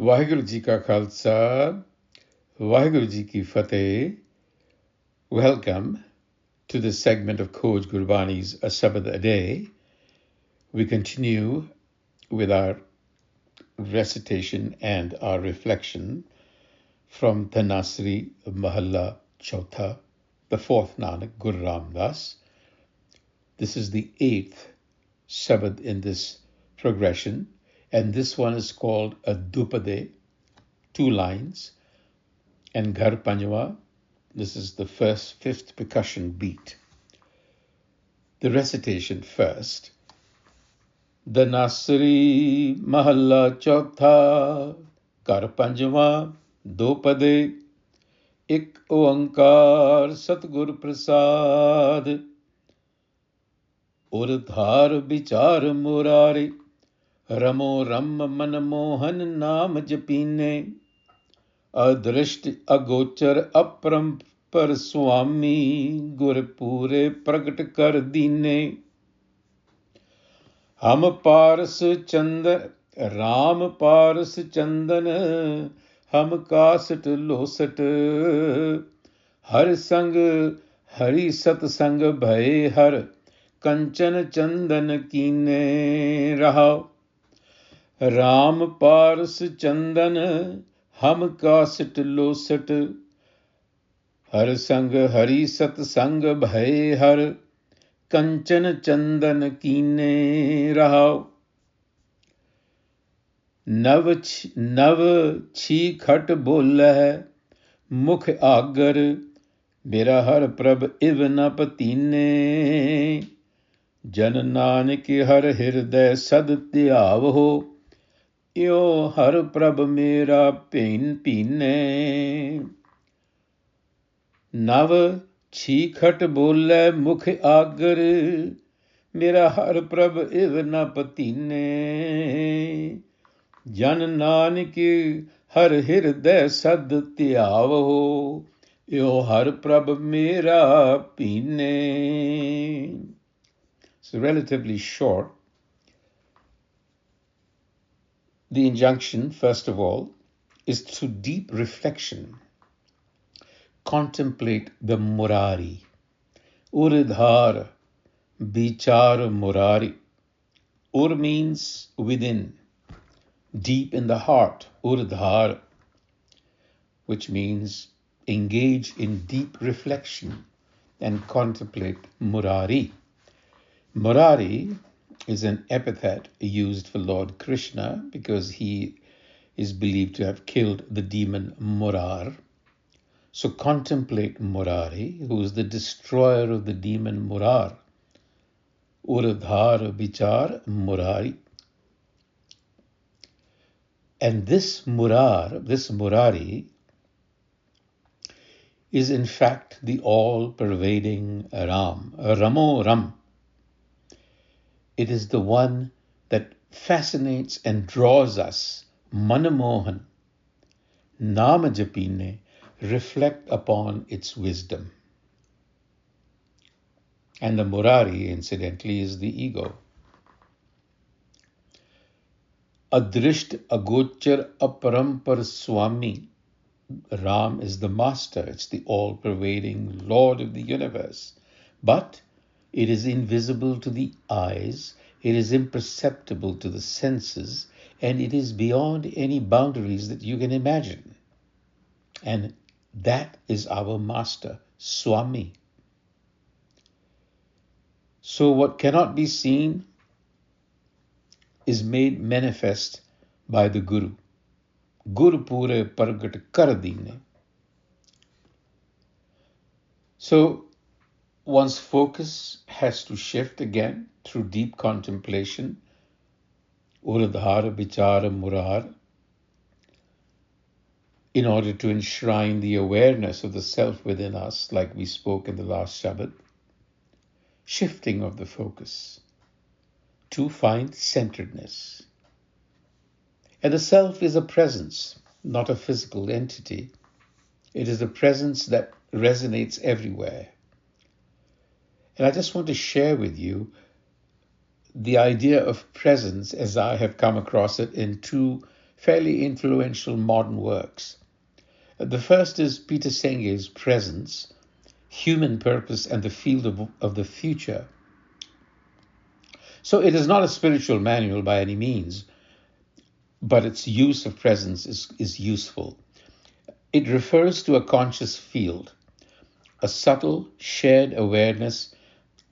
ਵਾਹਿਗੁਰੂ ਜੀ ਕਾ ਖਾਲਸਾ, ਵਾਹਿਗੁਰੂ ਜੀ ਕੀ fateh. Welcome to this segment of Khoj Gurbani's a-sabad-a-day. We continue with our recitation and our reflection from Tanasri Mahalla Chautha, the fourth Nanak, Guru Ram Das. This is the eighth Sabad in this progression, and this one is called a-sabad-a-day, 2 lines, and Ghar Panjwa, this is the fifth percussion beat. The recitation first. Tanasri Mahalla Chautha, Ghar Panjwa, do pade, ik oankar Satgur Prasad, ur dhar bichar murari, ramo ram man mohan naam japine, अदृष्ट अगोचर अपरंपर स्वामी गुर पूरे प्रगट कर दीने हम पारस चंदन राम पारस चंदन हम caste लोसट हर संग हरि सतसंग भय हर कंचन चंदन कीने रहा राम पारस चंदन हम कासट लोसट हर संग हरि सतसंग भय हर कंचन चंदन कीने रहाओ नव छी खट बोलै मुख आगर मेरा हर प्रभ इव न पतीने जन नानक हर हृदय सद त्याव हो यो हर प्रभ मेरा पीन पीने नव छीखट बोले मुख आगर मेरा हर प्रभ इव न पतीने जन नानक हर हृदय सद त्याव हो यो हर प्रभ मेरा पीने. It's relatively short. The injunction, first of all, is to deep reflection. Contemplate the Murari. Dhar Bichar Murari. Ur means within, deep in the heart. Dhar, which means engage in deep reflection and contemplate Murari. Murari is an epithet used for Lord Krishna because he is believed to have killed the demon Murar. So contemplate Murari, who is the destroyer of the demon Murar. Dhar Bichar Murari. And this Murari, is in fact the all-pervading Ram, Ramo Ram. It is the one that fascinates and draws us. Manamohan, Nama Japine, reflect upon its wisdom. And the Murari, incidentally, is the ego. Adrisht Agochar Aparampar Swami. Ram is the master. It's the all-pervading Lord of the universe. But it is invisible to the eyes, it is imperceptible to the senses, and it is beyond any boundaries that you can imagine. And that is our master, Swami. So what cannot be seen is made manifest by the Guru. Guru pure pragat kar dine. So one's focus has to shift again through deep contemplation. Dhar Bichar Murar, in order to enshrine the awareness of the self within us, like we spoke in the last Shabbat. Shifting of the focus to find centeredness. And the self is a presence, not a physical entity. It is a presence that resonates everywhere. And I just want to share with you the idea of presence as I have come across it in 2 fairly influential modern works. The first is Peter Senge's Presence, Human Purpose and the Field of the Future. So it is not a spiritual manual by any means, but its use of presence is useful. It refers to a conscious field, a subtle shared awareness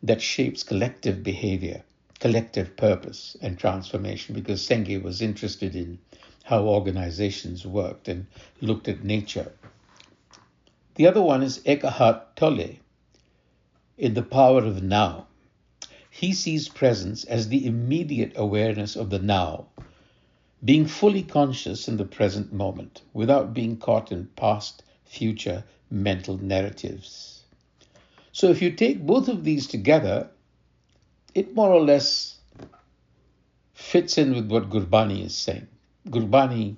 that shapes collective behavior, collective purpose and transformation, because Senge was interested in how organizations worked and looked at nature. The other one is Eckhart Tolle, in The Power of Now. He sees presence as the immediate awareness of the now, being fully conscious in the present moment without being caught in past, future mental narratives. So if you take both of these together, it more or less fits in with what Gurbani is saying. Gurbani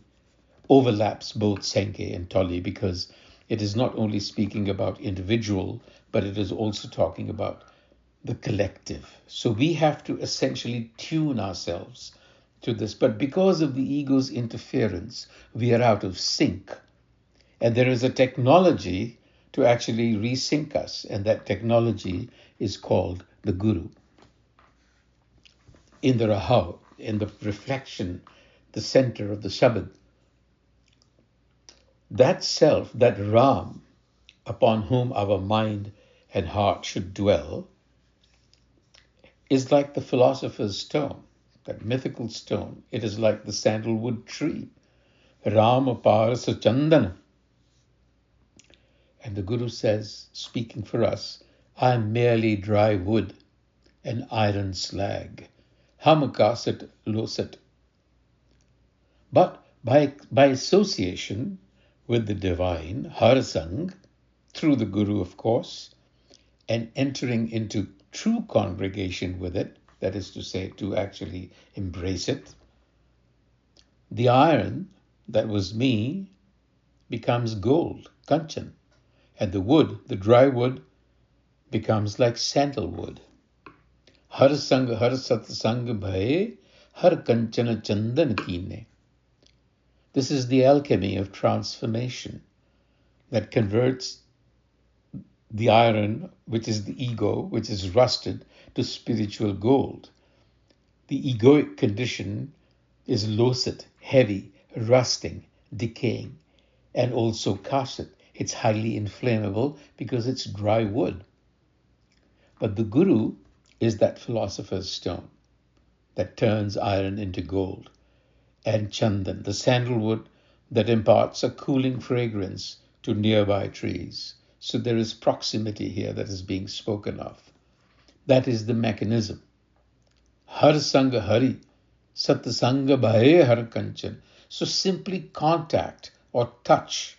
overlaps both Senge and Tolle because it is not only speaking about individual, but it is also talking about the collective. So we have to essentially tune ourselves to this. But because of the ego's interference, we are out of sync. And there is a technology to actually resync us, and that technology is called the Guru. In the Rahau, in the reflection, the center of the Shabad, that self, that Ram, upon whom our mind and heart should dwell, is like the philosopher's stone, that mythical stone. It is like the sandalwood tree. Ram apar sa chandana. And the Guru says, speaking for us, I am merely dry wood, an iron slag. Hum kasit losit. But by association with the divine, Harsang, through the Guru, of course, and entering into true congregation with it, that is to say, to actually embrace it, the iron that was me becomes gold, kanchan, and the wood, the dry wood, becomes like sandalwood. Har sang har sat sang bhaye, har kanchana chandan kine. This is the alchemy of transformation that converts the iron, which is the ego, which is rusted, to spiritual gold. The egoic condition is losit, heavy, rusting, decaying, and also kasit. It's highly inflammable because it's dry wood. But the Guru is that philosopher's stone that turns iron into gold, and chandan, the sandalwood that imparts a cooling fragrance to nearby trees. So there is proximity here that is being spoken of. That is the mechanism. Har sanga hari, sat sanga bhaye har kanchan. So simply contact or touch,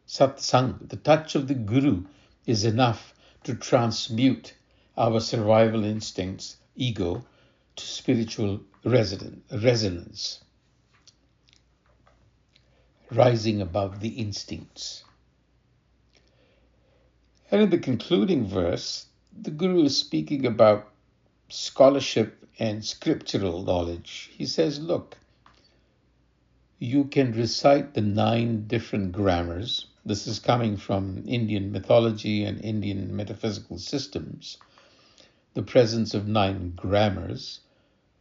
satsang, the touch of the Guru, is enough to transmute our survival instincts, ego, to spiritual resonance, rising above the instincts. And in the concluding verse, the Guru is speaking about scholarship and scriptural knowledge. He says, look, you can recite the 9 different grammars. This is coming from Indian mythology and Indian metaphysical systems. The presence of 9 grammars,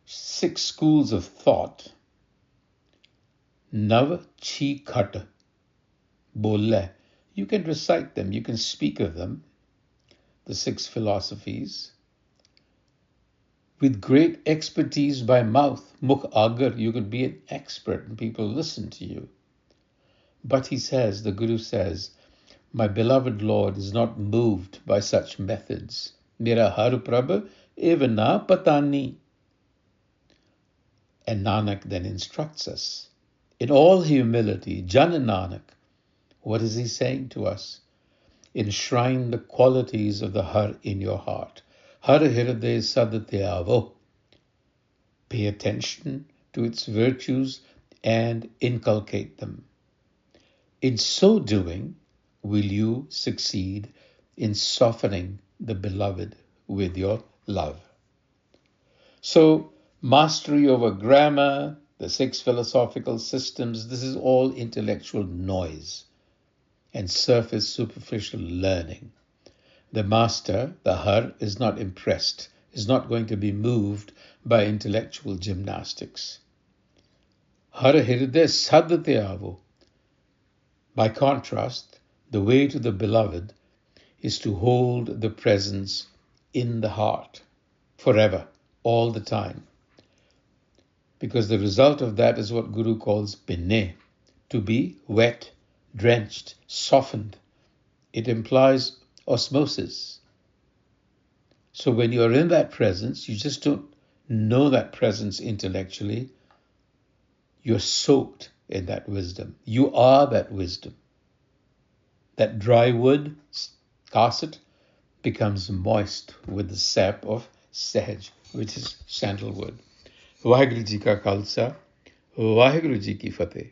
6 schools of thought. Nav chi khat bolle. You can recite them, you can speak of them, the 6 philosophies. With great expertise by mouth, mukh agar, you could be an expert and people listen to you. But he says, the Guru says, my beloved Lord is not moved by such methods. Mera har prabh eva na patani. And Nanak then instructs us, in all humility, Jana Nanak, what is he saying to us? Enshrine the qualities of the Har in your heart. Har hirade sadate avo. Pay attention to its virtues and inculcate them. In so doing, will you succeed in softening the beloved with your love. So, mastery over grammar, the 6 philosophical systems, this is all intellectual noise and surface superficial learning. The master, the Har, is not impressed, is not going to be moved by intellectual gymnastics. Har hirde sadate avo. By contrast, the way to the beloved is to hold the presence in the heart forever, all the time. Because the result of that is what Guru calls binne, to be wet, drenched, softened. It implies osmosis. So when you're in that presence, you just don't know that presence intellectually. You're soaked in that wisdom. You are that wisdom. That dry wood, casset, becomes moist with the sap of sahaj, which is sandalwood. Vaheguru Ji ka Khalsa, Vaheguru Ji ki Fateh.